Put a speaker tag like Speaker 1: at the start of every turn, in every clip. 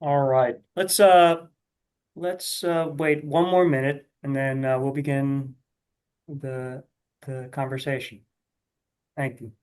Speaker 1: All right. Let's wait one more minute and then we'll begin the the conversation. Thank you.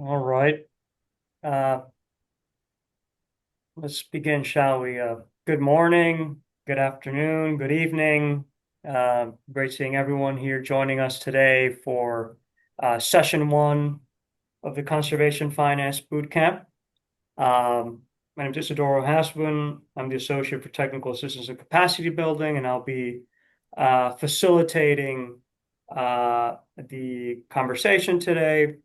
Speaker 1: All right. Uh, let's begin, shall we? Good morning, good afternoon, good evening. Great seeing everyone here joining us today for session one of the Conservation Finance Bootcamp. My name is Isidoro.hazbun. I'm the Associate for Technical Assistance and Capacity Building, and I'll be facilitating the conversation today.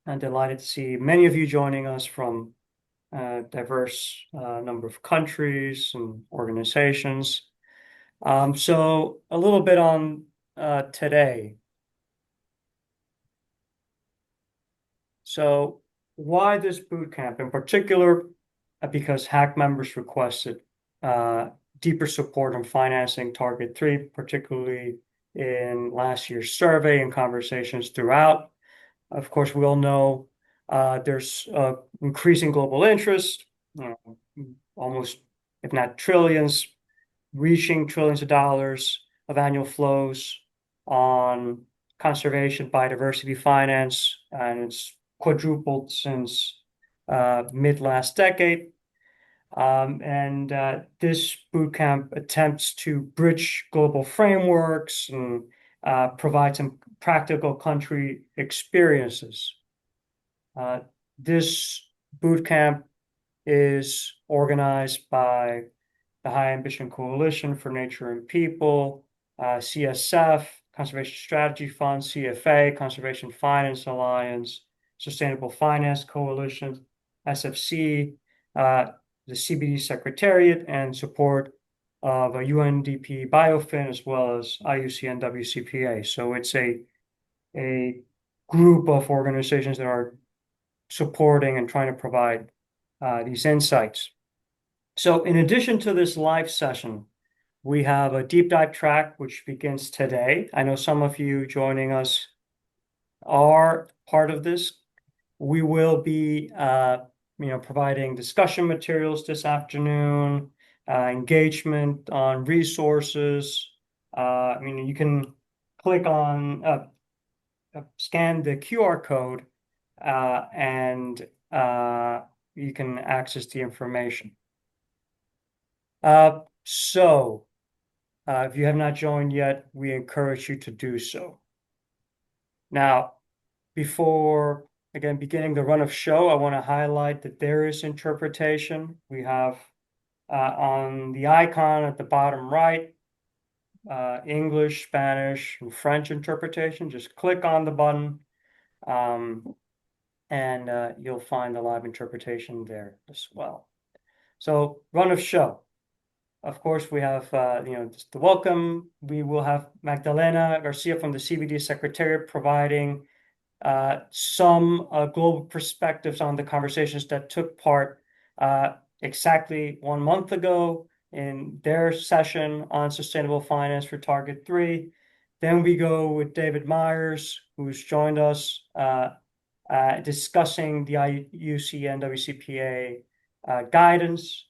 Speaker 1: I'm delighted to see many of you joining us from a diverse number of countries and organizations. So a little bit on today. So why this boot camp in particular? Because HAC members requested deeper support on financing Target 3, particularly in last year's survey and conversations throughout. Of course, we all know there's increasing global interest, almost, if not trillions, reaching trillions of dollars of annual flows on conservation, biodiversity finance, and it's quadrupled since mid last decade. And this bootcamp attempts to bridge global frameworks and provide some practical country experiences. This bootcamp is organized by the High Ambition Coalition for Nature and People, CSF, Conservation Strategy Fund, CFA, Conservation Finance Alliance, Sustainable Finance Coalition, SFC, the CBD Secretariat, and support of a UNDP-BIOFIN as well as IUCN-WCPA. So it's a group of organizations that are supporting and trying to provide these insights. So in addition to this live session, we have a deep dive track which begins today. I know some of you joining us are part of this. We will be providing discussion materials this afternoon, engagement on resources. You can click on scan the QR code and you can access the information. So if you have not joined yet, we encourage you to do so. Now, before again beginning the run of show, I want to highlight that there is interpretation. We have on the icon at the bottom right, English, Spanish, and French interpretation. Just click on the button and you'll find the live interpretation there as well. So run of show. Of course, we have, just the welcome. We will have Magdalena Garcia from the CBD Secretariat providing some global perspectives on the conversations that took part exactly 1 month ago in their session on sustainable finance for Target 3. Then we go with David Myers, who's joined us discussing the IUCN-WCPA guidance.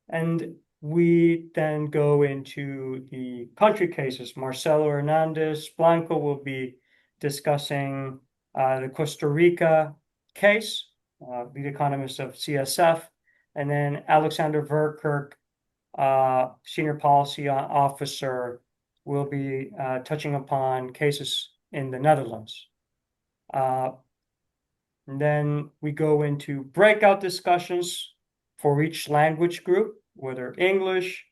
Speaker 1: And we then go into the country cases. Marcelo Hernandez Blanco will be discussing the Costa Rica case, lead economist of CSF, and then Alexander Verkerk, senior policy officer, will be touching upon cases in the Netherlands. And then we go into breakout discussions for each language group, whether English,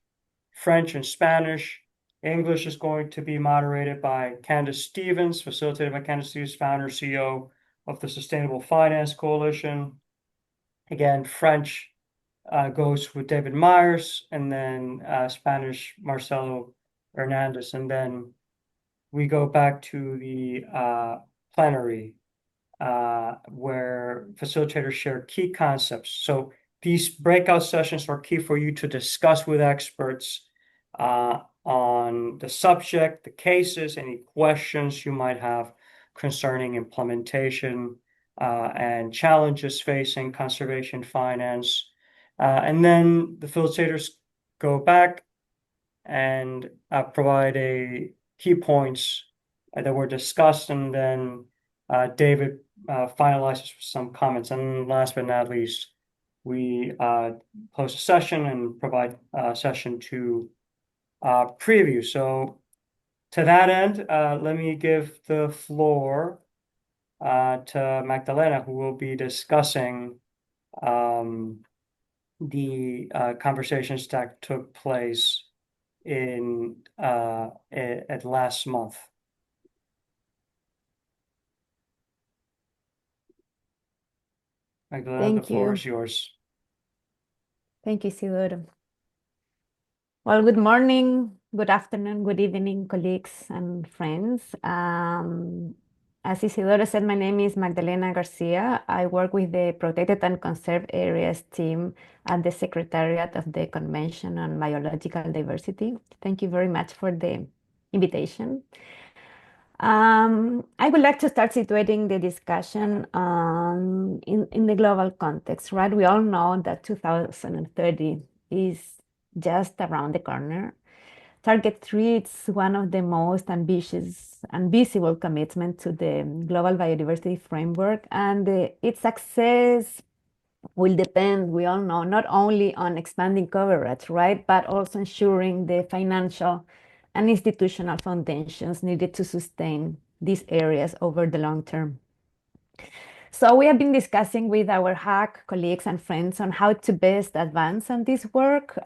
Speaker 1: French, and Spanish. English is going to be moderated by Candace Stevens, facilitated by Candace Stevens, founder, CEO of the Sustainable Finance Coalition. Again, French goes with David Myers, and then Spanish, Marcelo Hernandez. And then we go back to the plenary where facilitators share key concepts. So these breakout sessions are key for you to discuss with experts on the subject, the cases, any questions you might have concerning implementation and challenges facing conservation finance. And then the facilitators go back and provide key points that were discussed, and then David finalizes some comments. And last but not least, we close the session and provide session 2 preview. So to that end, let me give the floor to Magdalena, who will be discussing the conversations that took place at last month. Magdalena, the floor is yours.
Speaker 2: Thank you, Isidoro. Well, good morning, good afternoon, good evening, colleagues and friends. As Isidoro said, my name is Magdalena Garcia. I work with the Protected and Conserved Areas team at the Secretariat of the Convention on Biological Diversity. Thank you very much for the invitation. I would like to start situating the discussion in the global context, right? We all know that 2030 is just around the corner. Target 3 is one of the most ambitious and visible commitments to the global biodiversity framework, and its success will depend, we all know, not only on expanding coverage, right, but also ensuring the financial and institutional foundations needed to sustain these areas over the long term. So we have been discussing with our HAC colleagues and friends on how to best advance on this work.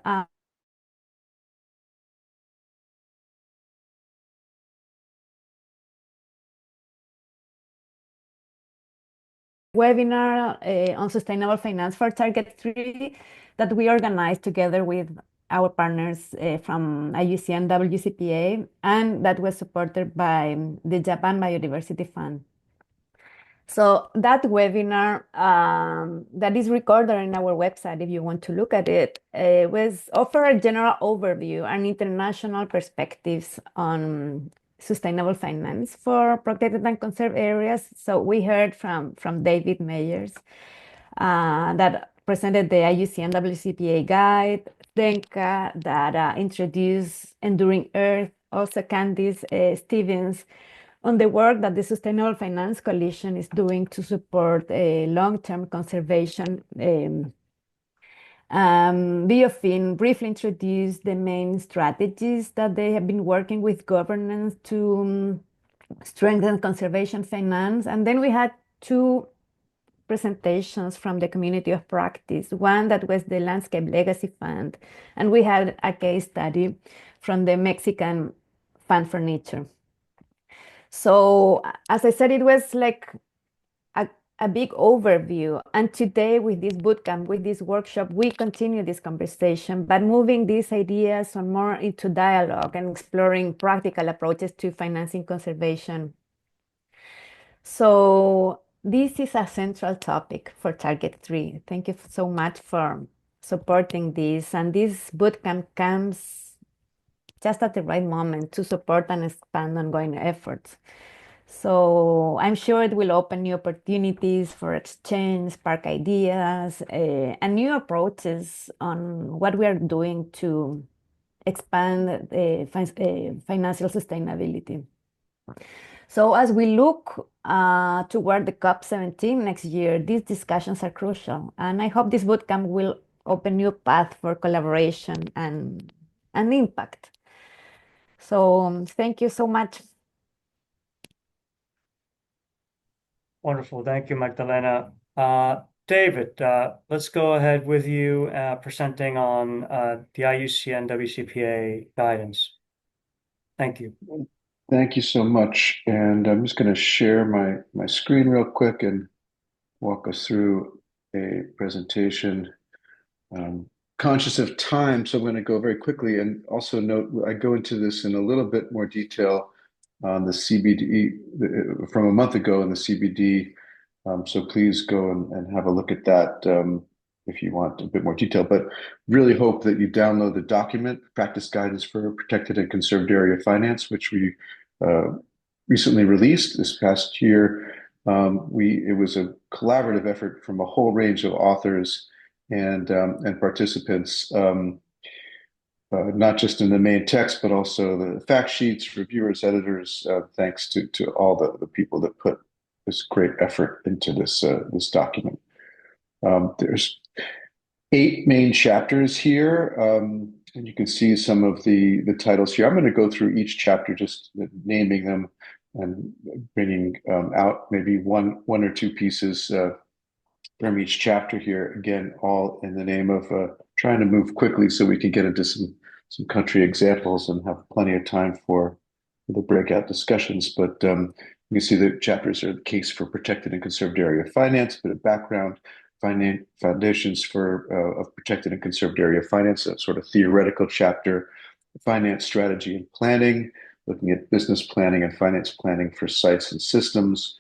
Speaker 2: Webinar on sustainable finance for Target 3 that we organized together with our partners from IUCN-WCPA, and that was supported by the Japan Biodiversity Fund. So that webinar that is recorded on our website, if you want to look at it, was offer a general overview and international perspectives on sustainable finance for protected and conserved areas. So we heard from David Myers that presented the IUCN WCPA guide, Denka that introduced Enduring Earth, also Candice Stevens on the work that the Sustainable Finance Coalition is doing to support long-term conservation. BIOFIN briefly introduced the main strategies that they have been working with governance to strengthen conservation finance. And then we had 2 presentations from the community of practice. One that was the Landscape Legacy Fund, and we had a case study from the Mexican Fund for Nature. So as I said, it was like a big overview. And today with this bootcamp, with this workshop, we continue this conversation, but moving these ideas on more into dialogue and exploring practical approaches to financing conservation. So this is a central topic for Target 3. Thank you so much for supporting this. And this bootcamp comes just at the right moment to support and expand ongoing efforts. So I'm sure it will open new opportunities for exchange, spark ideas, and new approaches on what we are doing to expand financial sustainability. So as we look toward the COP17 next year, these discussions are crucial, and I hope this bootcamp will open new path for collaboration and impact. So thank you so much.
Speaker 1: Wonderful. Thank you, Magdalena. David, let's go ahead with you presenting on the IUCN-WCPA guidance. Thank you.
Speaker 3: Thank you so much. And I'm just going to share my screen real quick and walk us through a presentation. Conscious of time, so I'm going to go very quickly and also note I go into this in a little bit more detail on the CBD from a month ago in the CBD. So please go and have a look at that if you want a bit more detail. But really hope that you download the document, Practice Guidance for Protected and Conserved Area Finance, which we recently released this past year. It was a collaborative effort from a whole range of authors and participants, not just in the main text, but also the fact sheets, reviewers, editors. Thanks to all the people that put this great effort into this document. There's 8 main chapters here, and you can see some of the titles here. I'm going to go through each chapter, just naming them and bringing out maybe one or two pieces from each chapter here. Again, all in the name of trying to move quickly so we can get into some country examples and have plenty of time for the breakout discussions. But you can see the chapters are the case for protected and conserved area finance, a bit of background, foundations of protected and conserved area finance, a sort of theoretical chapter, finance strategy and planning, looking at business planning and finance planning for sites and systems,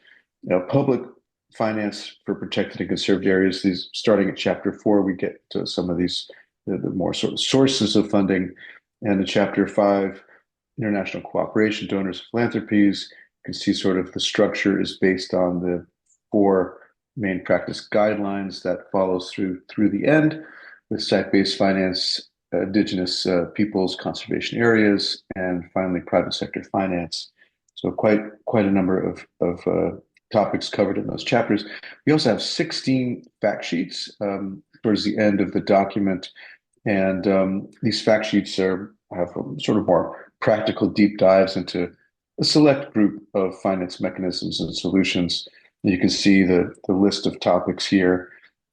Speaker 3: public finance for protected and conserved areas. These, starting at chapter 4, we get to some of these the more sort of sources of funding, and in chapter 5, international cooperation, donors, philanthropies. You can see sort of the structure is based on the 4 main practice guidelines that follows through the end, with site-based finance, indigenous peoples, conservation areas, and finally private sector finance. So quite a number of topics covered in those chapters. We also have 16 fact sheets towards the end of the document, and these fact sheets have sort of more practical deep dives into a select group of finance mechanisms and solutions. You can see the list of topics here.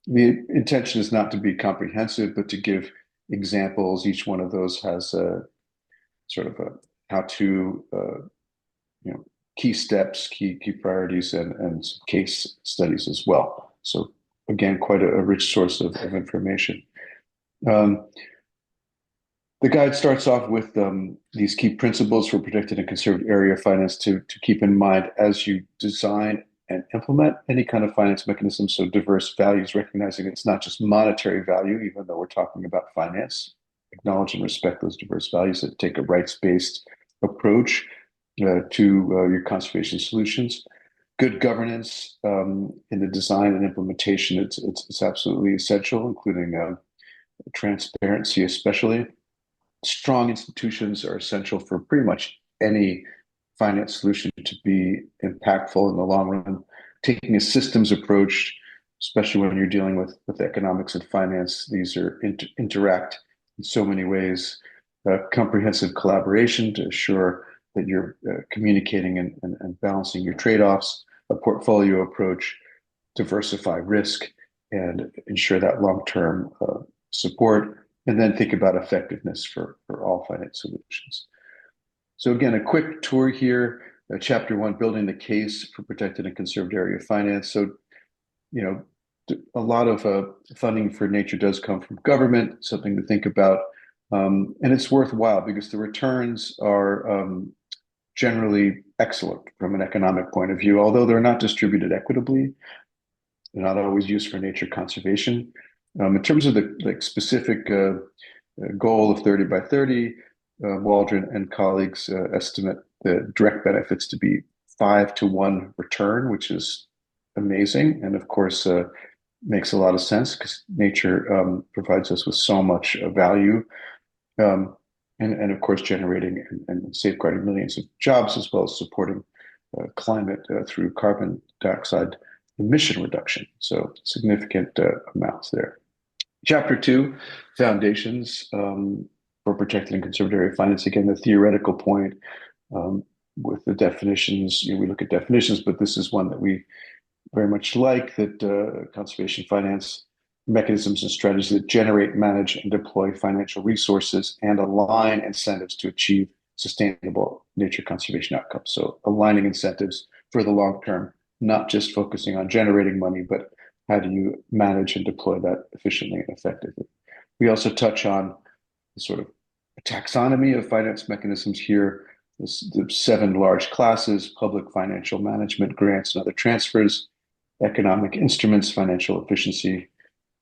Speaker 3: The intention is not to be comprehensive, but to give examples. Each one of those has a sort of a how-to, key steps, key priorities, and some case studies as well. So again, quite a rich source of information. The guide starts off with these key principles for protected and conserved area finance to keep in mind as you design and implement any kind of finance mechanism. So diverse values, recognizing it's not just monetary value, even though we're talking about finance. Acknowledge and respect those diverse values that take a rights-based approach to your conservation solutions. Good governance in the design and implementation, it's absolutely essential, including transparency especially. Strong institutions are essential for pretty much any finance solution to be impactful in the long run. Taking a systems approach, especially when you're dealing with economics and finance, these are interact in so many ways. Comprehensive collaboration to assure that you're communicating and balancing your trade-offs. A portfolio approach, diversify risk and ensure that long-term support. And then think about effectiveness for all finance solutions. So again, a quick tour here, chapter 1, building the case for protected and conserved area finance. So, a lot of funding for nature does come from government, something to think about. And it's worthwhile because the returns are generally excellent from an economic point of view, although they're not distributed equitably. They're not always used for nature conservation. In terms of the specific goal of 30 by 30, Waldron and colleagues estimate the direct benefits to be 5-to-1 return, which is amazing, and of course makes a lot of sense because nature provides us with so much value, and of course generating and safeguarding millions of jobs as well as supporting climate through carbon dioxide emission reduction. So significant amounts there. Chapter 2, foundations for protected and conserved area finance. Again, the theoretical point with the definitions. We look at definitions, but this is one that we very much like, that conservation finance mechanisms and strategies that generate, manage, and deploy financial resources and align incentives to achieve sustainable nature conservation outcomes. So aligning incentives for the long term, not just focusing on generating money, but how do you manage and deploy that efficiently and effectively? We also touch on the sort of taxonomy of finance mechanisms here, the 7 large classes: public financial management, grants and other transfers, economic instruments, financial efficiency,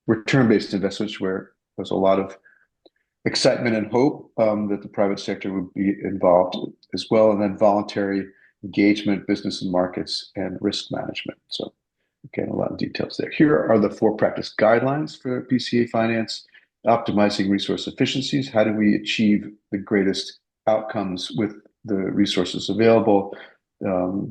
Speaker 3: return-based investments, where there's a lot of excitement and hope that the private sector would be involved as well, and then voluntary engagement, business and markets, and risk management. So again, a lot of details there. Here are the 4 practice guidelines for PCA finance: optimizing resource efficiencies. How do we achieve the greatest outcomes with the resources available?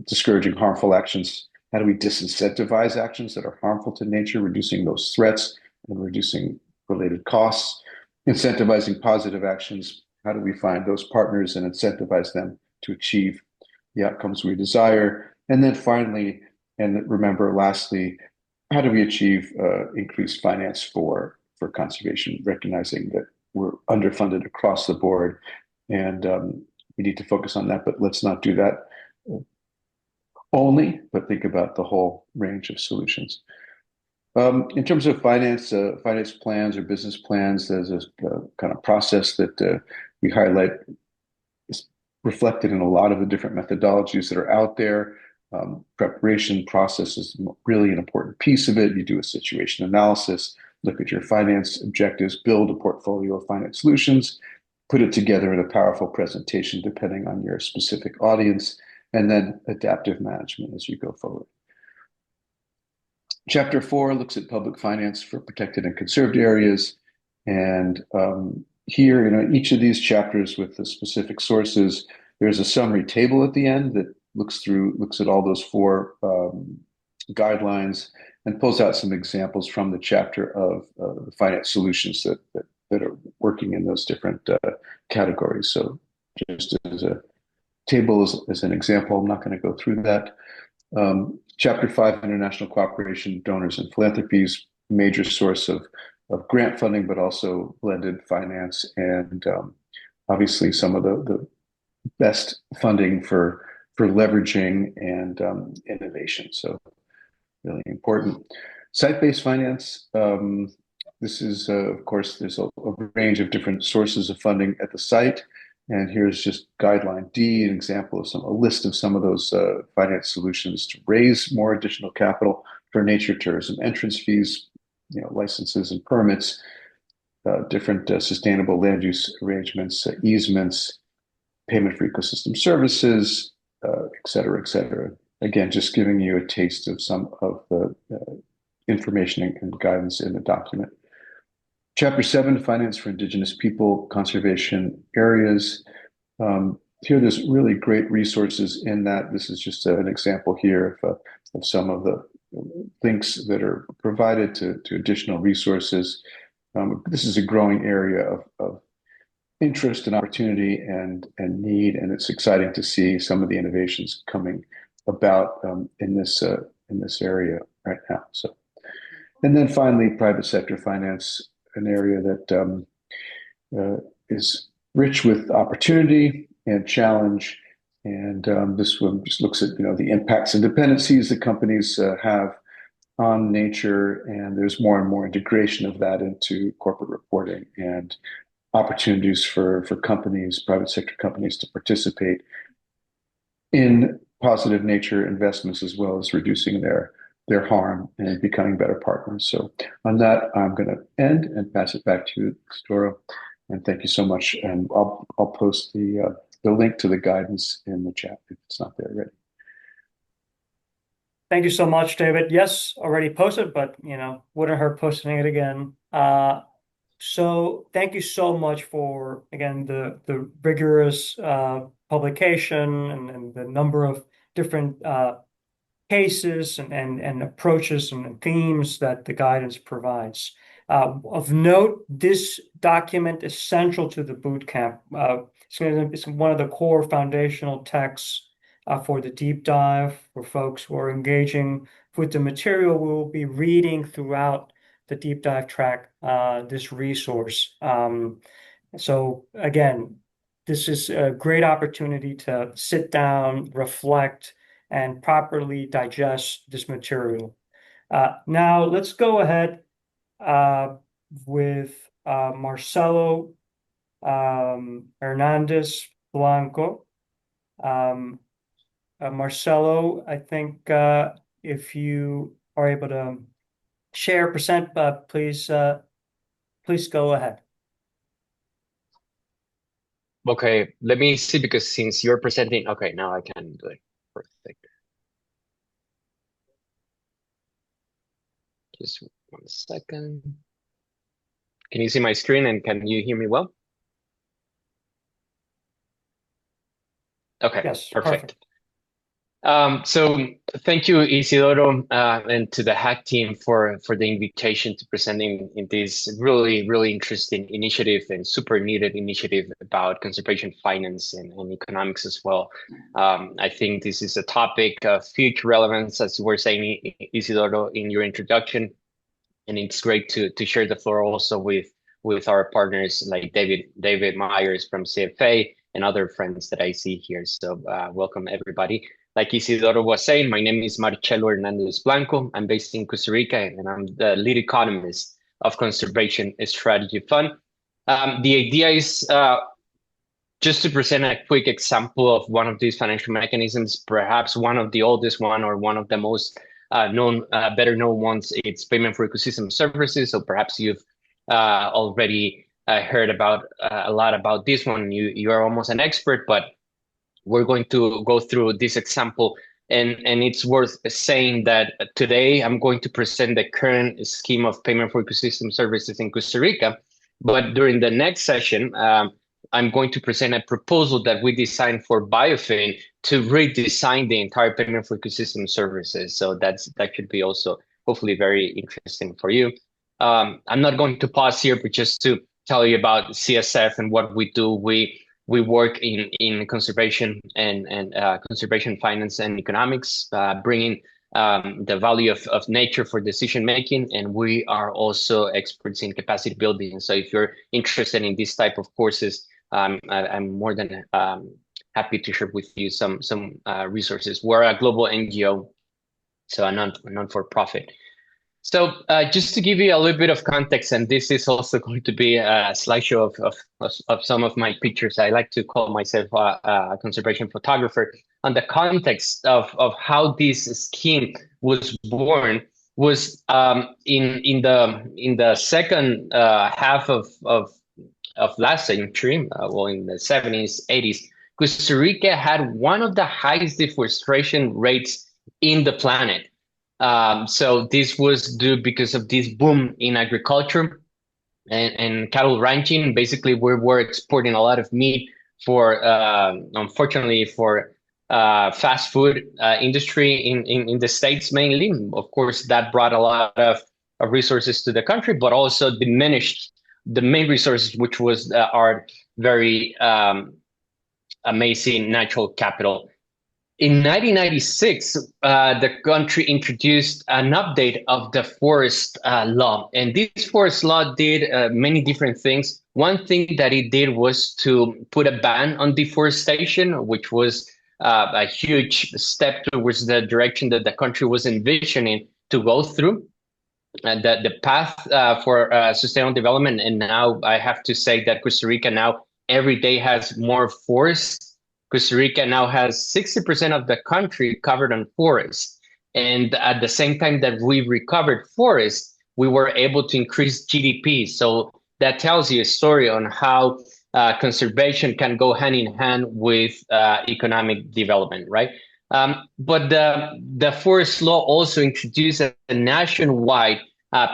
Speaker 3: Discouraging harmful actions. How do we disincentivize actions that are harmful to nature, reducing those threats and reducing related costs? Incentivizing positive actions. How do we find those partners and incentivize them to achieve the outcomes we desire? And then finally, and remember, lastly, how do we achieve increased finance for conservation, recognizing that we're underfunded across the board, and we need to focus on that, but let's not do that only, but think about the whole range of solutions. In terms of finance plans or business plans, there's a kind of process that we highlight. Is reflected in a lot of the different methodologies that are out there. Preparation process is really an important piece of it. You do a situation analysis, look at your finance objectives, build a portfolio of finance solutions, put it together in a powerful presentation depending on your specific audience, and then adaptive management as you go forward. Chapter 4 looks at public finance for protected and conserved areas. And here, each of these chapters with the specific sources, there's a summary table at the end that looks at all those 4 guidelines and pulls out some examples from the chapter of finance solutions that are working in those different categories. So just as a table as an example, I'm not going to go through that. Chapter 5, international cooperation, donors and philanthropies, major source of grant funding, but also blended finance, and obviously some of the best funding for leveraging and innovation. So really important. Site-based finance. This is, of course, there's a range of different sources of funding at the site. And here's just guideline D, an example of a list of some of those finance solutions to raise more additional capital for nature tourism, entrance fees, licenses and permits, different sustainable land use arrangements, easements, payment for ecosystem services, et cetera, et cetera. Again, just giving you a taste of some of the information and guidance in the document. Chapter 7, finance for indigenous people, conservation areas. Here, there's really great resources in that. This is just an example here of some of the links that are provided to additional resources. This is a growing area of interest and opportunity and need, and it's exciting to see some of the innovations coming about in this area right now. So, and then finally, private sector finance, an area that is rich with opportunity and challenge. And this one just looks at the impacts and dependencies that companies have on nature, and there's more and more integration of that into corporate reporting and opportunities for companies, private sector companies, to participate in positive nature investments, as well as reducing their harm and becoming better partners. So on that, I'm going to end and pass it back to you, Isidoro. And thank you so much. And I'll post the link to the guidance in the chat if it's not there already.
Speaker 1: Thank you so much, David. Yes, already posted, but wouldn't hurt posting it again. So thank you so much for, again, the rigorous publication and the number of different cases and approaches and themes that the guidance provides. Of note, this document is central to the bootcamp. It's one of the core foundational texts for the deep dive for folks who are engaging with the material. We will be reading throughout the deep dive track this resource. So again, this is a great opportunity to sit down, reflect, and properly digest this material. Now let's go ahead with Marcelo Hernandez Blanco. Marcelo, I think if you are able to share present, please go ahead.
Speaker 4: Okay, let me see, because since you're presenting, okay, now I can do it. Perfect. Just 1 second. Can you see my screen and can you hear me well? Okay,
Speaker 1: Yes,
Speaker 4: perfect. So thank you, Isidoro, and to the HAC team for the invitation to presenting in this really interesting initiative and super needed initiative about conservation finance and economics as well. I think this is a topic of huge relevance, as you were saying, Isidoro, in your introduction, and it's great to share the floor also with our partners like David Myers from CFA and other friends that I see here. So welcome everybody. Like Isidoro was saying, my name is Marcelo Hernandez Blanco. I'm based in Costa Rica, and I'm the lead economist of Conservation Strategy Fund. The idea is just to present a quick example of one of these financial mechanisms, perhaps one of the oldest one or one of the most better known ones. It's payment for ecosystem services. So perhaps you've already heard about a lot about this one. You are almost an expert, but we're going to go through this example, and it's worth saying that today I'm going to present the current scheme of payment for ecosystem services in Costa Rica, but during the next session, I'm going to present a proposal that we designed for BIOFIN to redesign the entire payment for ecosystem services. So that should be also hopefully very interesting for you. I'm not going to pause here, but just to tell you about CSF and what we do. We work in conservation and conservation finance and economics, bringing the value of nature for decision making, and we are also experts in capacity building. So if you're interested in this type of courses, I'm more than happy to share with you some resources. We're a global NGO, so a non-for-profit. So just to give you a little bit of context, and this is also going to be a slideshow of some of my pictures. I like to call myself a conservation photographer. On the context of how this scheme was born was in the second half of last century, well, in the 70s, 80s, Costa Rica had one of the highest deforestation rates in the planet. So this was due because of this boom in agriculture and cattle ranching. Basically, we were exporting a lot of meat for, unfortunately, for fast food industry in the States mainly. Of course, that brought a lot of resources to the country, but also diminished the main resources, which was our very amazing natural capital. In 1996, the country introduced an update of the forest law. And this forest law did many different things. One thing that it did was to put a ban on deforestation, which was a huge step towards the direction that the country was envisioning to go through. The path for sustainable development. And now I have to say that Costa Rica now every day has more forests. Costa Rica now has 60% of the country covered on forests. And at the same time that we recovered forests, we were able to increase GDP. So that tells you a story on how conservation can go hand in hand with economic development, right? But the forest law also introduced a nationwide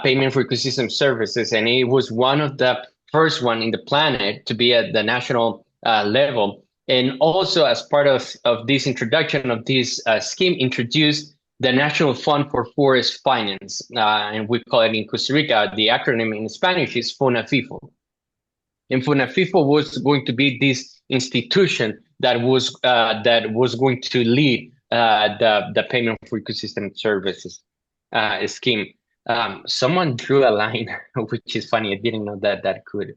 Speaker 4: payment for ecosystem services, and it was one of the first one in the planet to be at the national level. And also, as part of this introduction of this scheme, introduced the National Fund for Forest Finance, and we call it in Costa Rica, the acronym in Spanish is FONAFIFO. And FONAFIFO was going to be this institution that was going to lead the payment for ecosystem services scheme. Someone drew a line, which is funny. I didn't know that could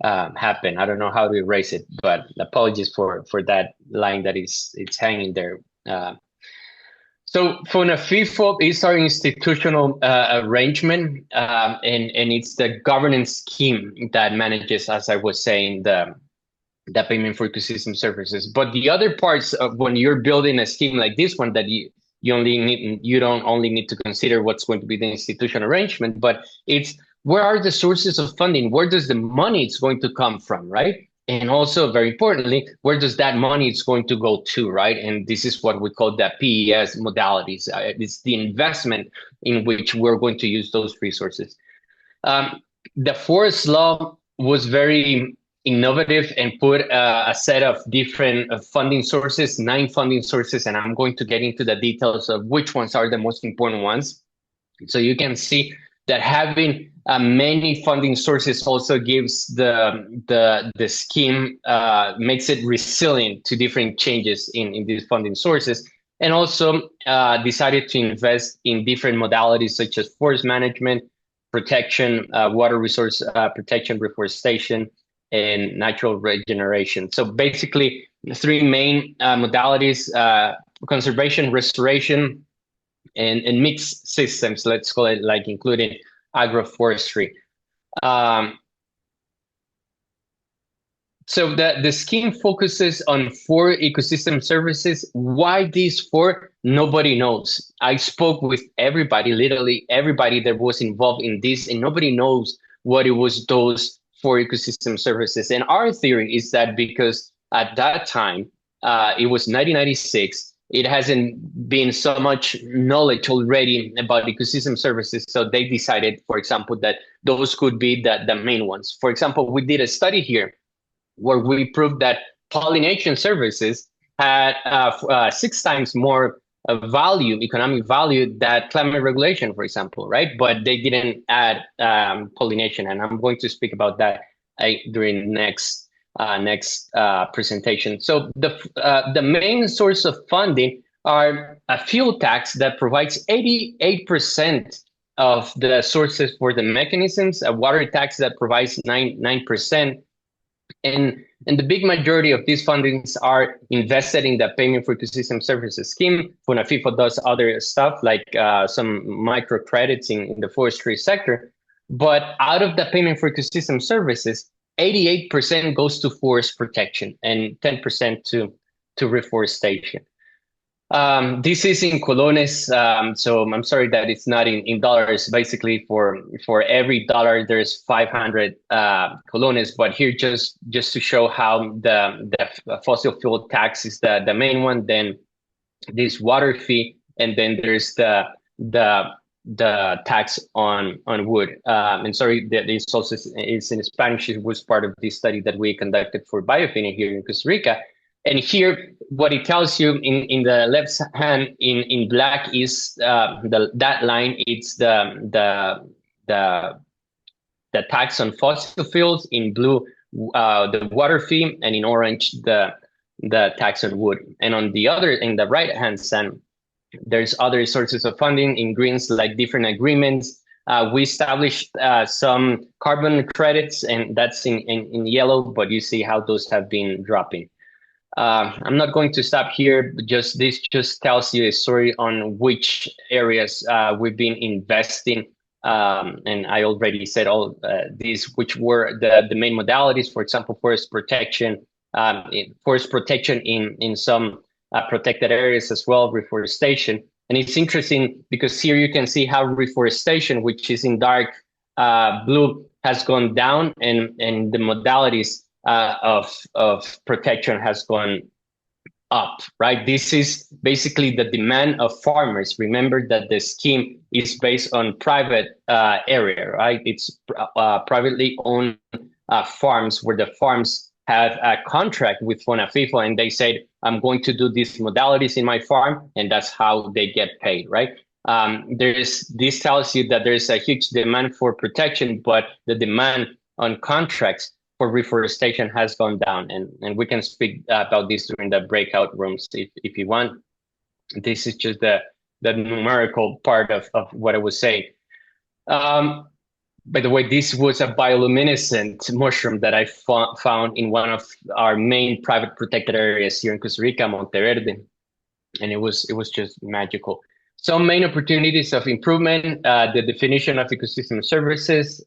Speaker 4: happen. I don't know how to erase it, but apologies for that line that it's hanging there. So FONAFIFO is our institutional arrangement, and it's the governance scheme that manages, as I was saying, the payment for ecosystem services. But the other parts of when you're building a scheme like this one, that you don't only need to consider what's going to be the institutional arrangement, but it's where are the sources of funding? Where does the money it's going to come from, right? And also, very importantly, where does that money is going to go to, right? And this is what we call the PES modalities. It's the investment in which we're going to use those resources. The forest law was very innovative and put a set of different funding sources, 9 funding sources, and I'm going to get into the details of which ones are the most important ones. So you can see that having many funding sources also gives the scheme, makes it resilient to different changes in these funding sources, and also decided to invest in different modalities such as forest management, protection, water resource protection, reforestation, and natural regeneration. So basically, 3 main modalities: conservation, restoration, and mixed systems, let's call it, like including agroforestry. So the scheme focuses on 4 ecosystem services. Why these 4? Nobody knows. I spoke with everybody, literally everybody that was involved in this, and nobody knows what it was those 4 ecosystem services. And our theory is that because at that time, it was 1996, it hasn't been so much knowledge already about ecosystem services. So they decided, for example, that those could be the main ones. For example, we did a study here where we proved that pollination services had 6 times more value, economic value, than climate regulation, for example, right? But they didn't add pollination. And I'm going to speak about that during next presentation. So the main source of funding are a fuel tax that provides 88% of the sources for the mechanisms, a water tax that provides 9%, and the big majority of these fundings are invested in the payment for ecosystem services scheme. FONAFIFO does other stuff like some microcredits in the forestry sector, but out of the payment for ecosystem services, 88% goes to forest protection and 10% to reforestation. This is in colones, so I'm sorry that it's not in dollars. Basically, for every dollar, there's 500 colones. But here, just to show how the fossil fuel tax is the main one. Then this water fee, and then there's the tax on wood. And sorry that this also is in Spanish. It was part of this study that we conducted for BIOFIN here in Costa Rica. And here, what it tells you in the left hand in black is that line. It's the tax on fossil fuels. In blue, the water fee, and in orange, the tax on wood. And on the other, in the right hand side, there's other sources of funding. In greens, like different agreements. We established some carbon credits, and that's in yellow. But you see how those have been dropping. I'm not going to stop here, but this just tells you a story on which areas we've been investing. And I already said all these, which were the main modalities. For example, forest protection in some protected areas as well, reforestation. And it's interesting because here you can see how reforestation, which is in dark blue, has gone down, and the modalities of protection has gone up, right? This is basically the demand of farmers. Remember that the scheme is based on private area, right? It's privately owned farms, where the farms have a contract with FONAFIFO and they said, I'm going to do these modalities in my farm, and that's how they get paid, right? This tells you that there's a huge demand for protection, but the demand on contracts for reforestation has gone down. And we can speak about this during the breakout rooms if you want. This is just the numerical part of what I was saying. By the way, this was a bioluminescent mushroom that I found in one of our main private protected areas here in Costa Rica, Monteverde, and it was just magical. Some main opportunities of improvement, the definition of ecosystem services.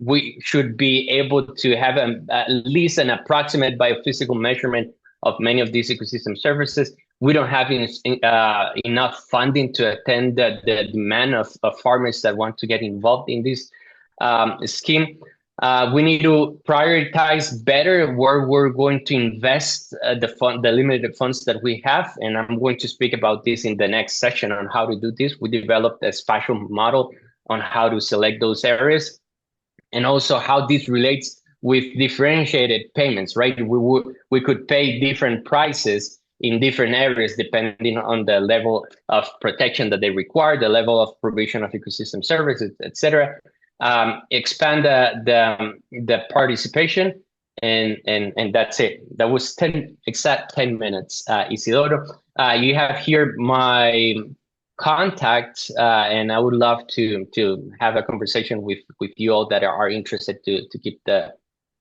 Speaker 4: We should be able to have at least an approximate biophysical measurement of many of these ecosystem services. We don't have enough funding to attend the demand of farmers that want to get involved in this scheme. We need to prioritize better where we're going to invest the limited funds that we have. And I'm going to speak about this in the next session on how to do this. We developed a spatial model on how to select those areas and also how this relates with differentiated payments, right? We could pay different prices in different areas depending on the level of protection that they require, the level of provision of ecosystem services, etc. Expand the participation, and that's it. That was exact 10 minutes, Isidoro. You have here my contact, and I would love to have a conversation with you all that are interested to keep the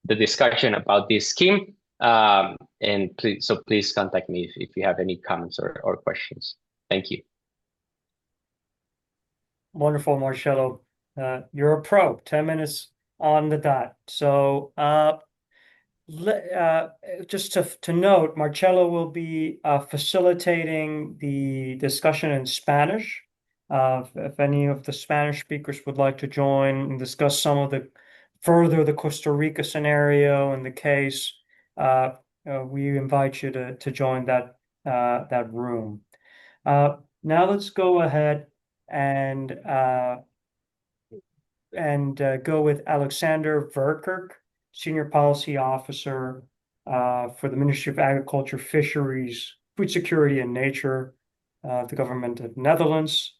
Speaker 4: discussion about this scheme. And please contact me if you have any comments or questions. Thank you.
Speaker 1: Wonderful, Marcelo. You're a pro, 10 minutes on the dot. So just to note, Marcelo will be facilitating the discussion in Spanish. If any of the Spanish speakers would like to join and discuss some of the Costa Rica scenario and the case, we invite you to join that room. Now let's go ahead and go with Alexander Verkerk, Senior Policy Officer for the Ministry of Agriculture, Fisheries, Food Security and Nature, the Government of Netherlands.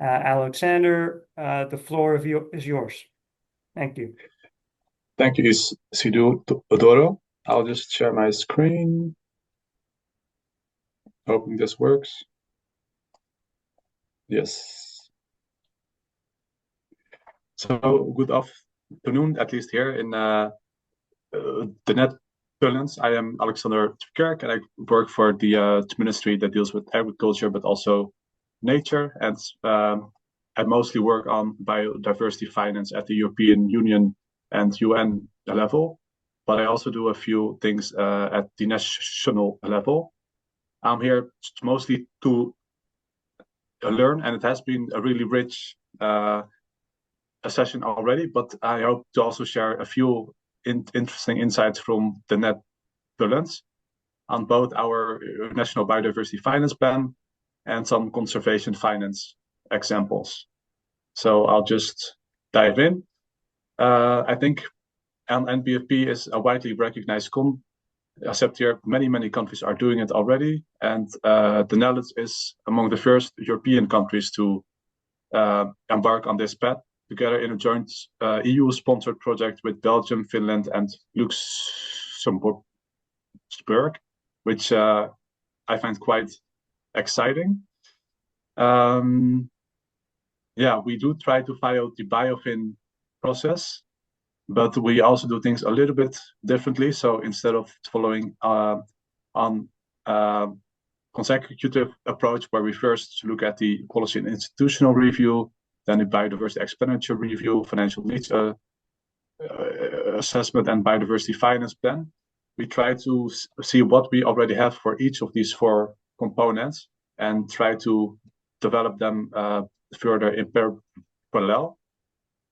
Speaker 1: Alexander, the floor is yours. Thank you.
Speaker 5: Thank you, Isidoro. I'll just share my screen. Hoping this works. Yes. So good afternoon, at least here in the Netherlands. I am Alexander Verkerk, and I work for the ministry that deals with agriculture, but also nature. And I mostly work on biodiversity finance at the European Union and UN level, but I also do a few things at the national level. I'm here mostly to learn, and it has been a really rich session already, but I hope to also share a few interesting insights from the Netherlands on both our National Biodiversity Finance Plan and some conservation finance examples. So I'll just dive in. I think NBFP is a widely recognized concept here. Many countries are doing it already, and the Netherlands is among the first European countries to embark on this path together in a joint EU-sponsored project with Belgium, Finland, and Luxembourg, which I find quite exciting. Yeah, we do try to follow the BIOFIN process, but we also do things a little bit differently. So instead of following on consecutive approach, where we first look at the policy and institutional review, then the biodiversity expenditure review, financial needs assessment, and biodiversity finance plan, we try to see what we already have for each of these four components and try to develop them further in parallel.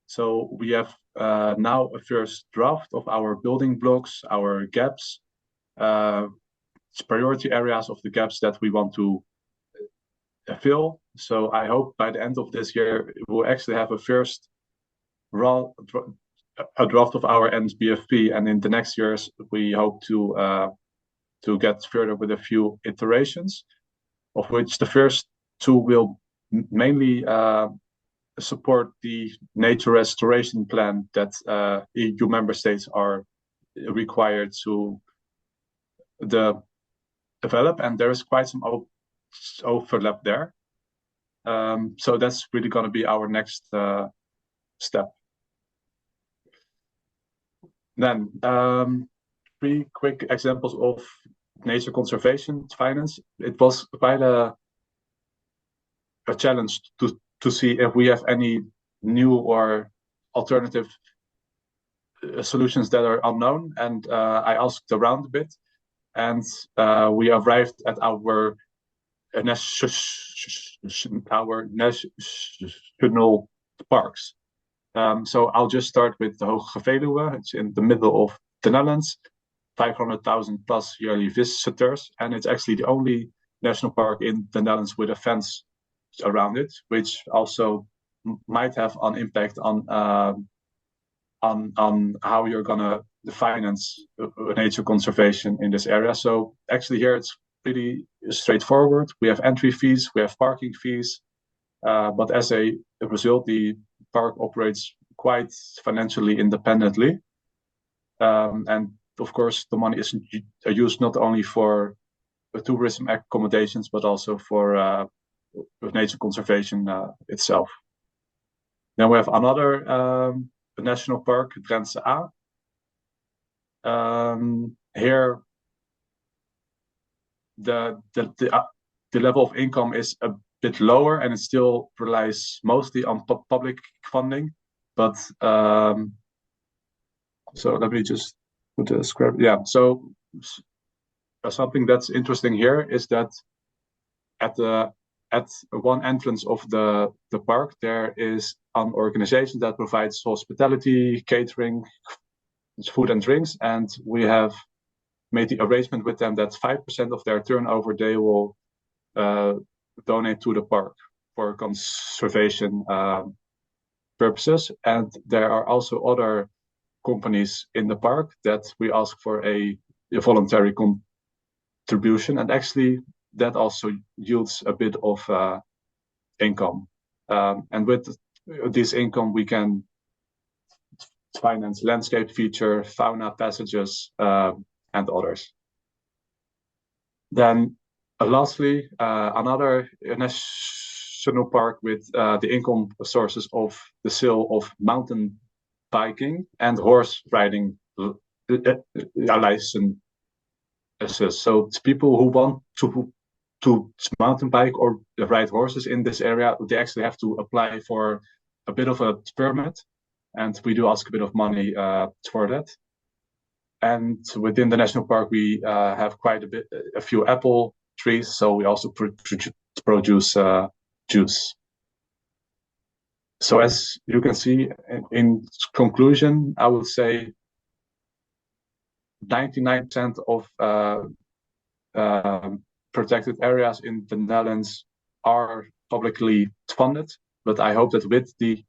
Speaker 5: So we have now a first draft of our building blocks, our gaps, priority areas of the gaps that we want to fill. So I hope by the end of this year, we'll actually have a first a draft of our NSBFP, and in the next years we hope to get further with a few iterations, of which the first two will mainly support the nature restoration plan that EU member states are required to develop, and there is quite some overlap there. So that's really going to be our next step. Then three quick examples of nature conservation finance. It was quite a challenge to see if we have any new or alternative solutions that are unknown, and I asked around a bit, and we arrived at our national parks. So I'll just start with the Hoge Veluwe. It's in the middle of the Netherlands, 500,000 plus yearly visitors, and it's actually the only national park in the Netherlands with a fence around it, which also might have an impact on how you're gonna finance nature conservation in this area. So actually here it's pretty straightforward. We have entry fees, we have parking fees, but as a result, the park operates quite financially independently. And of course, the money is used not only for tourism accommodations, but also for nature conservation itself. Then we have another national park, Drentse A. Here, the level of income is a bit lower, and it still relies mostly on public funding. But so let me just put a script. Yeah. So something that's interesting here is that at one entrance of the park, there is an organization that provides hospitality, catering, food and drinks, and we have made the arrangement with them that 5% of their turnover they will donate to the park for conservation purposes. And there are also other companies in the park that we ask for a voluntary contribution, and actually that also yields a bit of income. And with this income, we can finance landscape feature, fauna passages, and others. Then lastly, another national park with the income sources of the sale of mountain biking and horse riding licenses. So it's people who want to mountain bike or ride horses in this area, they actually have to apply for a bit of a permit, and we do ask a bit of money for that. And within the national park, we have quite a few apple trees, so we also produce juice. So as you can see, in conclusion, I would say 99% of protected areas in the Netherlands are publicly funded, but I hope that with the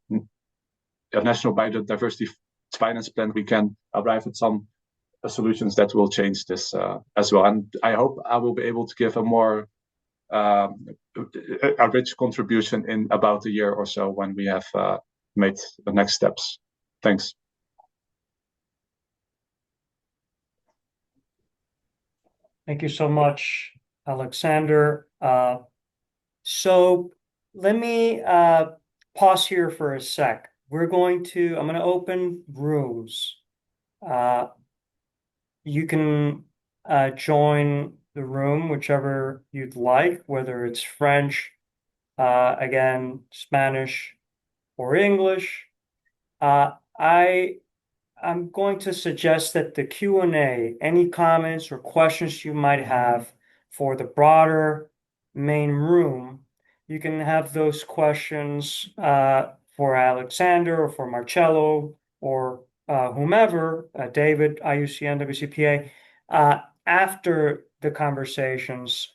Speaker 5: National Biodiversity Finance Plan, we can arrive at some solutions that will change this as well. And I hope I will be able to give a more a rich contribution in about a year or so when we have made the next steps. Thanks.
Speaker 1: Thank you so much, Alexander. So let me pause here for a sec. I'm going to open rooms. You can join the room, whichever you'd like, whether it's French, again, Spanish, or English. I'm going to suggest that the Q&A, any comments or questions you might have for the broader main room, you can have those questions for Alexander or for Marcello or whomever, David, IUCN-WCPA, after the conversations.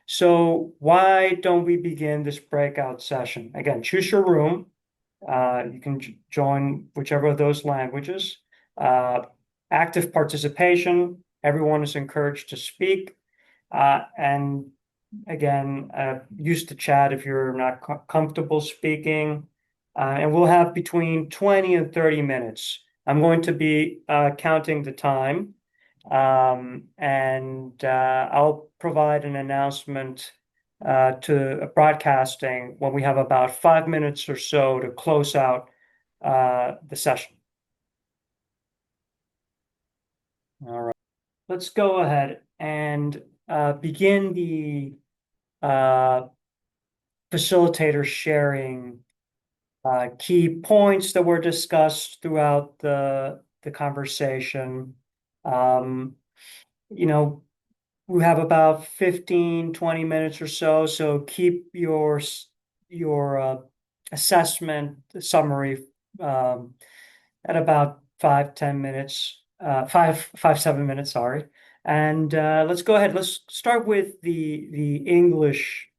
Speaker 1: So why don't we begin this breakout session? Again, choose your room. You can join whichever of those languages. Active participation, everyone is encouraged to speak. And again, use the chat if you're not comfortable speaking. And we'll have between 20 and 30 minutes. I'm going to be counting the time. And I'll provide an announcement to broadcasting when we have about 5 minutes or so to close out the session. All right, let's go ahead and begin the facilitator sharing key points that were discussed throughout the conversation. You know, we have about 15, 20 minutes or so, so keep your assessment summary at about 5-7 minutes, sorry. And let's go ahead. Let's start with the English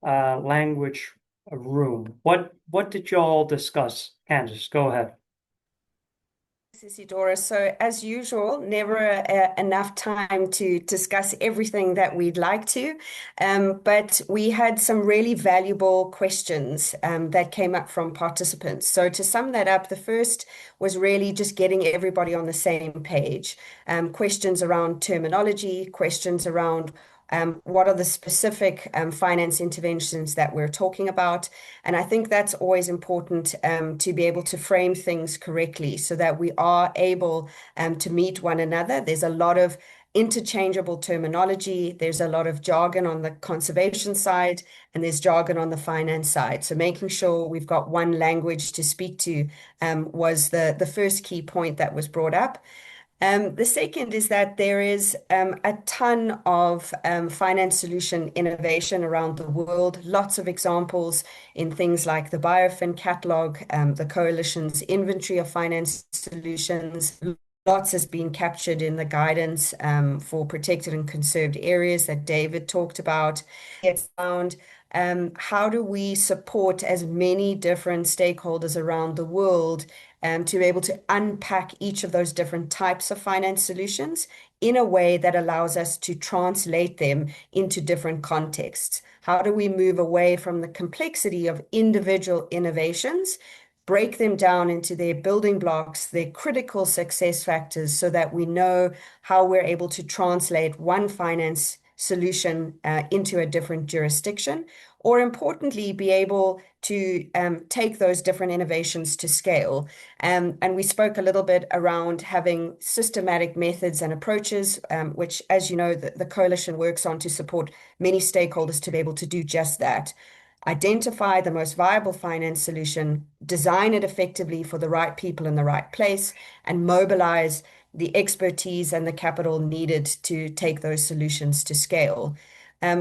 Speaker 1: language room. What did y'all discuss? Candace, go ahead.
Speaker 6: Isidoro. So as usual, never enough time to discuss everything that we'd like to, but we had some really valuable questions that came up from participants. So to sum that up, the first was really just getting everybody on the same page. Questions around terminology, questions around what are the specific finance interventions that we're talking about? And I think that's always important to be able to frame things correctly so that we are able to meet one another. There's a lot of interchangeable terminology. There's a lot of jargon on the conservation side, and there's jargon on the finance side. So making sure we've got one language to speak to was the first key point that was brought up. The second is that there is a ton of finance solution innovation around the world, lots of examples in things like the BIOFIN catalog, the Coalition's inventory of finance solutions. Lots has been captured in the guidance for protected and conserved areas that David talked about. It's found how do we support as many different stakeholders around the world to be able to unpack each of those different types of finance solutions in a way that allows us to translate them into different contexts? How do we move away from the complexity of individual innovations, break them down into their building blocks, their critical success factors, so that we know how we're able to translate one finance solution into a different jurisdiction, or importantly, be able to take those different innovations to scale. And we spoke a little bit around having systematic methods and approaches, which, as you know, the Coalition works on to support many stakeholders to be able to do just that. Identify the most viable finance solution, design it effectively for the right people in the right place, and mobilize the expertise and the capital needed to take those solutions to scale.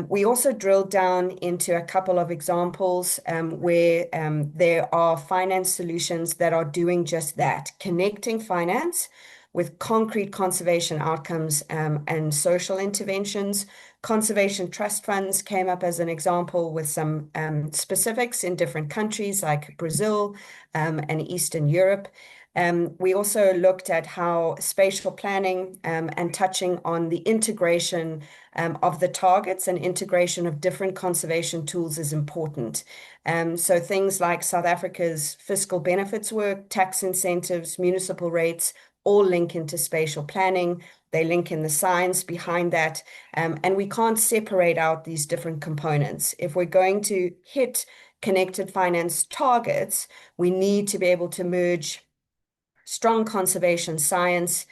Speaker 6: We also drilled down into a couple of examples where there are finance solutions that are doing just that, connecting finance with concrete conservation outcomes and social interventions. Conservation trust funds came up as an example with some specifics in different countries like Brazil and Eastern Europe. We also looked at how spatial planning and touching on the integration of the targets and integration of different conservation tools is important. So things like South Africa's fiscal benefits work, tax incentives, municipal rates, all link into spatial planning. They link in the science behind that. And we can't separate out these different components. If we're going to hit connected finance targets, we need to be able to merge strong conservation science,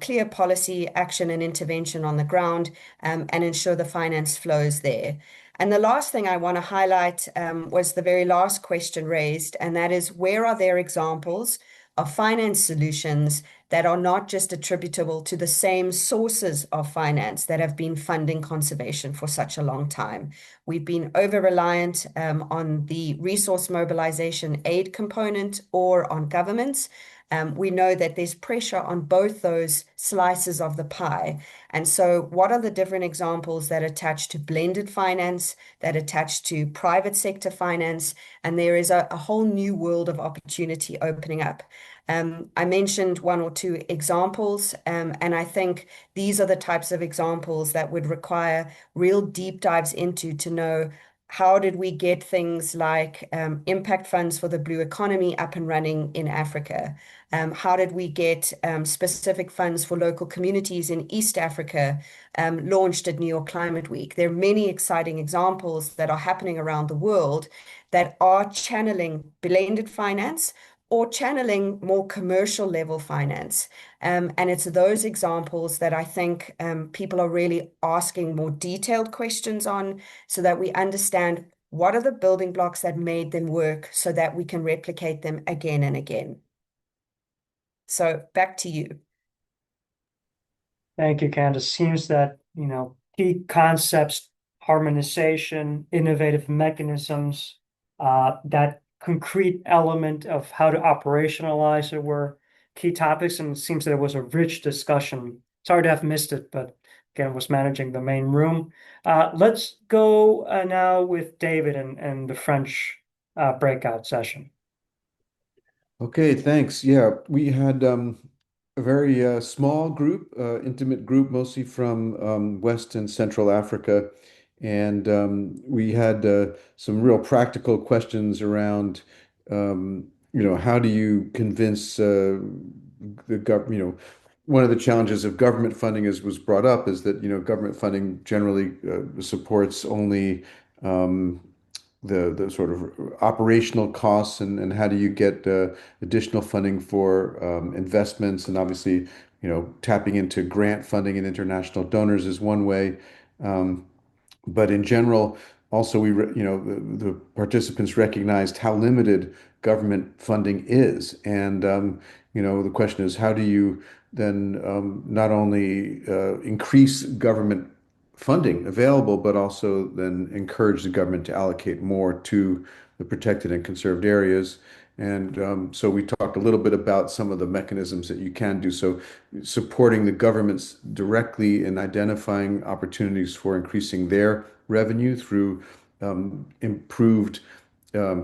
Speaker 6: clear policy, action and intervention on the ground, and ensure the finance flows there. And the last thing I want to highlight was the very last question raised, and that is, where are there examples of finance solutions that are not just attributable to the same sources of finance that have been funding conservation for such a long time? We've been over-reliant on the resource mobilization aid component or on governments. we know that there's pressure on both those slices of the pie. And so what are the different examples that attach to blended finance, that attach to private sector finance? And there is a whole new world of opportunity opening up. I mentioned one or two examples, and I think these are the types of examples that would require real deep dives into to know how did we get things like impact funds for the blue economy up and running in Africa? How did we get specific funds for local communities in East Africa launched at New York Climate Week? There are many exciting examples that are happening around the world that are channeling blended finance or channeling more commercial level finance. And it's those examples that I think people are really asking more detailed questions on so that we understand what are the building blocks that made them work so that we can replicate them again and again. So back to you.
Speaker 1: Thank you, Candace. Seems that, key concepts, harmonization, innovative mechanisms, that concrete element of how to operationalize it were key topics, and it seems that it was a rich discussion. Sorry to have missed it, but again, was managing the main room. Let's go now with David and the French breakout session.
Speaker 3: Okay, thanks. Yeah, we had a very small group, intimate group, mostly from West and Central Africa. And we had some real practical questions around, how do you convince the government, one of the challenges of government funding as was brought up is that, government funding generally supports only the sort of operational costs and how do you get additional funding for investments and obviously tapping into grant funding and international donors is one way. But in general, also the participants recognized how limited government funding is, and the question is how do you then not only increase government funding available, but also then encourage the government to allocate more to the protected and conserved areas. And so we talked a little bit about some of the mechanisms that you can do. So supporting the governments directly in identifying opportunities for increasing their revenue through improved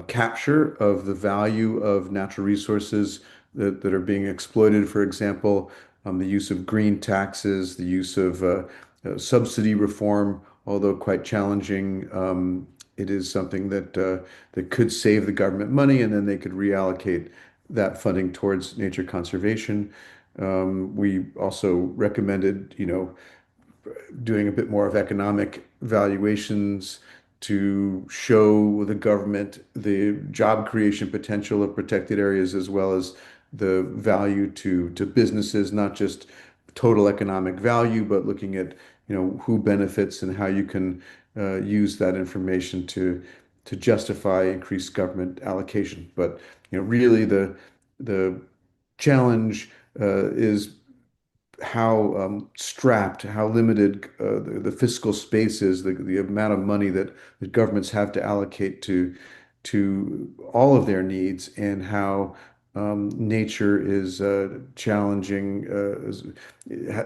Speaker 3: capture of the value of natural resources that are being exploited. For example, the use of green taxes, the use of subsidy reform, although quite challenging, it is something that could save the government money, and then they could reallocate that funding towards nature conservation. We also recommended, doing a bit more of economic valuations to show the government the job creation potential of protected areas as well as the value to businesses, not just total economic value, but looking at who benefits and how you can use that information to justify increased government allocation. But really the challenge is how strapped, how limited the fiscal space is, the amount of money that the governments have to allocate to all of their needs, and how nature is challenging,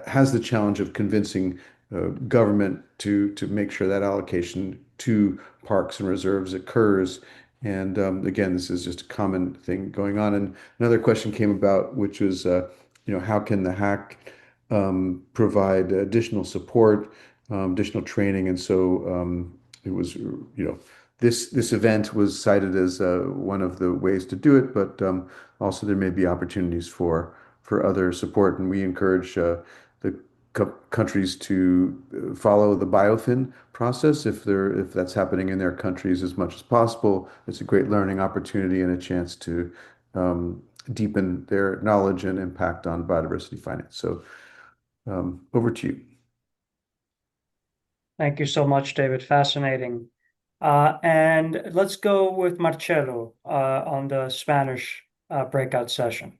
Speaker 3: has the challenge of convincing government to make sure that allocation to parks and reserves occurs. And again, this is just a common thing going on. And another question came about, which was, how can the HAC provide additional support, additional training? And so it was, this event was cited as one of the ways to do it, but also there may be opportunities for other support. And we encourage the countries to follow the BIOFIN process if that's happening in their countries as much as possible. It's a great learning opportunity and a chance to deepen their knowledge and impact on biodiversity finance. So over to you.
Speaker 1: Thank you so much, David. Fascinating. And let's go with Marcelo on the Spanish breakout session.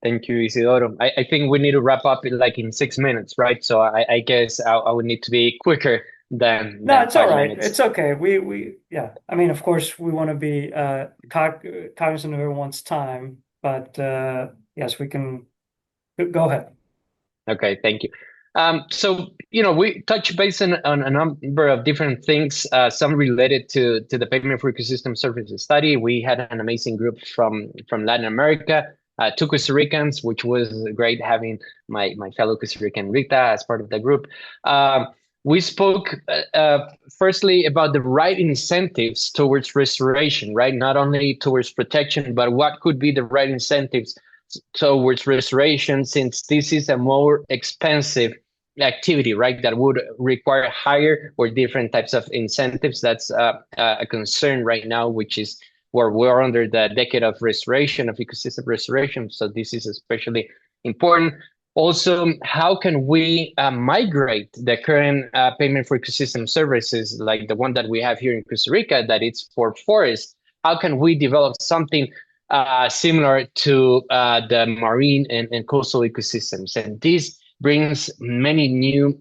Speaker 4: Thank you, Isidoro. I think we need to wrap up in 6 minutes, right? So I guess I would need to be quicker than
Speaker 1: No, it's all
Speaker 4: 5
Speaker 1: right.
Speaker 4: minutes.
Speaker 1: It's okay. Yeah. I mean, of course, we want to be cognizant of everyone's time. but yes, we can go ahead.
Speaker 4: Okay, thank you. So, we touch base on a number of different things, some related to the Payment for Ecosystem Services study. We had an amazing group from Latin America, two Costa Ricans, which was great having my fellow Costa Rican Rita as part of the group. We spoke firstly about the right incentives towards restoration, right? Not only towards protection, but what could be the right incentives towards restoration, since this is a more expensive activity, right? That would require higher or different types of incentives. That's a concern right now, which is where we're under the decade of restoration, of ecosystem restoration. So this is especially important. Also, how can we migrate the current payment for ecosystem services, like the one that we have here in Costa Rica, that it's for forests? How can we develop something similar to the marine and coastal ecosystems? And this brings many new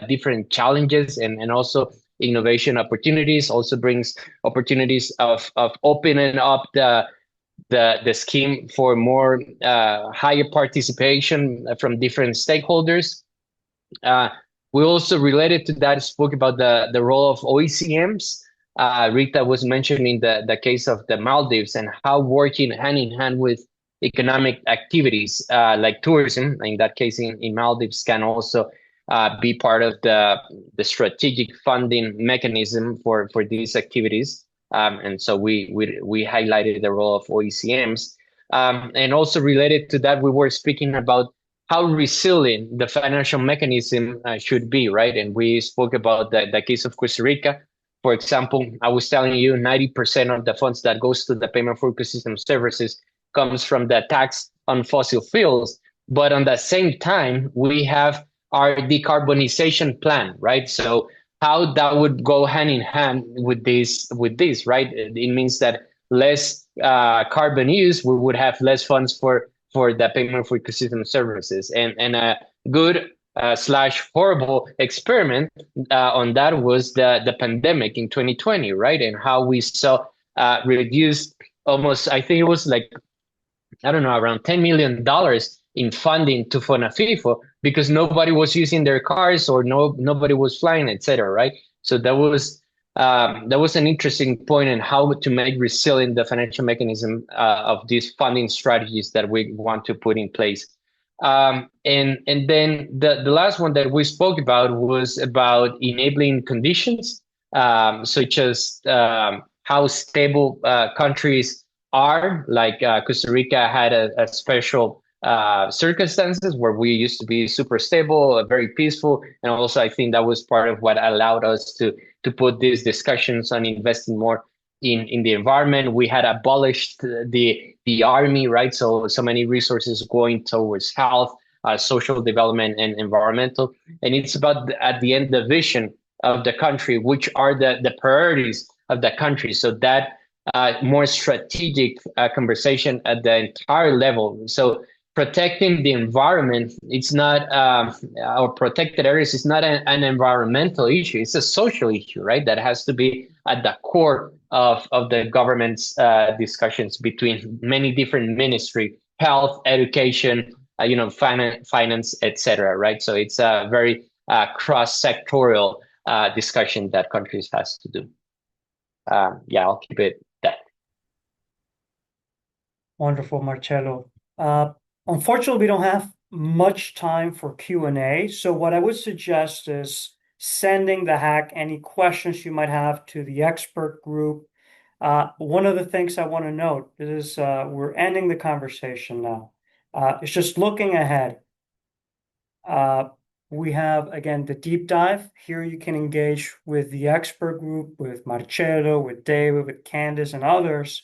Speaker 4: different challenges and also innovation opportunities, also brings opportunities of opening up the scheme for more higher participation from different stakeholders. We also, related to that, spoke about the role of OECMs. Rita was mentioning the case of the Maldives and how working hand in hand with economic activities like tourism, in that case in Maldives, can also be part of the strategic funding mechanism for these activities. And so we highlighted the role of OECMs. And also related to that, we were speaking about how resilient the financial mechanism should be, right? And we spoke about the case of Costa Rica. For example, I was telling you 90% of the funds that goes to the payment for ecosystem services comes from the tax on fossil fuels. But on the same time, we have our decarbonization plan, right? So how that would go hand in hand with this, right? It means that less carbon use, we would have less funds for the payment for ecosystem services. And a good slash horrible experiment on that was the pandemic in 2020, right? And how we saw reduced almost, I think it was like, I don't know, around $10 million in funding to FONAFIFO because nobody was using their cars or nobody was flying, etc. Right? So that was an interesting point in how to make resilient the financial mechanism of these funding strategies that we want to put in place. And then the last one that we spoke about was about enabling conditions, such as how stable countries are. Like Costa Rica had a special circumstances where we used to be super stable, very peaceful, and also I think that was part of what allowed us to put these discussions on investing more in the environment. We had abolished the army, right? So many resources going towards health, social development, and environmental. And it's about at the end the vision of the country, which are the priorities of the country. So that more strategic conversation at the entire level. So protecting the environment, it's not our protected areas. It's not an environmental issue. It's a social issue, right? That has to be at the core of the government's discussions between many different ministry, health, education, finance, etc. Right? So it's a very cross-sectorial discussion that countries has to do. I'll keep it that.
Speaker 1: Wonderful, Marcelo. Unfortunately, we don't have much time for Q&A. So what I would suggest is sending the HAC any questions you might have to the expert group. One of the things I want to note is we're ending the conversation now. It's just looking ahead. We have, again, the deep dive. Here you can engage with the expert group, with Marcelo, with David, with Candice, and others.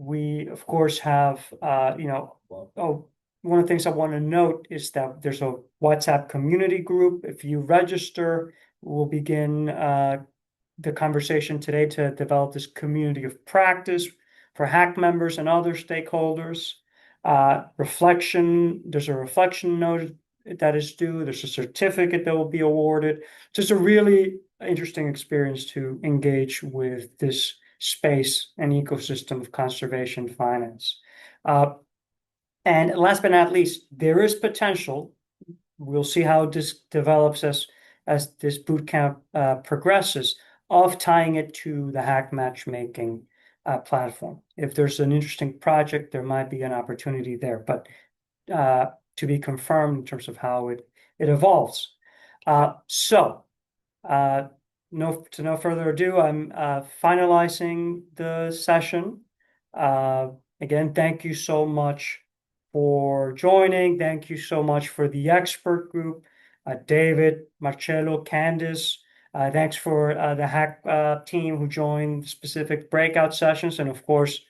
Speaker 1: We, of course, have, one of the things I want to note is that there's a WhatsApp community group. If you register, we'll begin the conversation today to develop this community of practice for HAC members and other stakeholders. There's a reflection note that is due. There's a certificate that will be awarded. Just a really interesting experience to engage with this space and ecosystem of conservation finance. And last but not least, there is potential. We'll see how this develops as this bootcamp progresses, of tying it to the HAC matchmaking platform. If there's an interesting project, there might be an opportunity there, but to be confirmed in terms of how it evolves. No further ado, I'm finalizing the session. Again, thank you so much for joining. Thank you so much for the expert group, David, Marcello, Candice. Thanks for the HAC team who joined specific breakout sessions. And of course,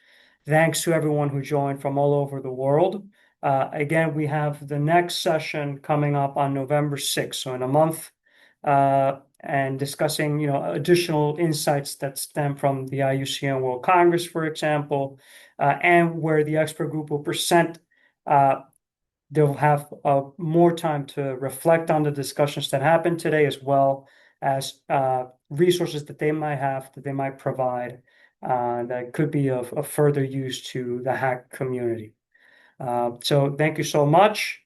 Speaker 1: thanks to everyone who joined from all over the world. Again, we have the next session coming up on November 6th, so in a month, and discussing additional insights that stem from the IUCN World Congress, for example, and where the expert group will present. They'll have more time to reflect on the discussions that happened today, as well as resources that they might provide that could be of further use to the HAC community. So thank you so much.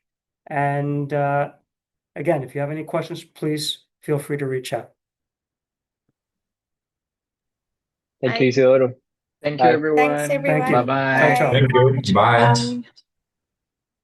Speaker 1: And again, if you have any questions, please feel free to reach out.
Speaker 4: Thank you, Isidoro.
Speaker 7: Thank
Speaker 4: Bye.
Speaker 7: you, everyone.
Speaker 6: Thanks, everyone.
Speaker 1: Thank you.
Speaker 7: Bye-bye.
Speaker 1: Ciao, ciao.
Speaker 8: Thank you. Bye.
Speaker 2: Bye.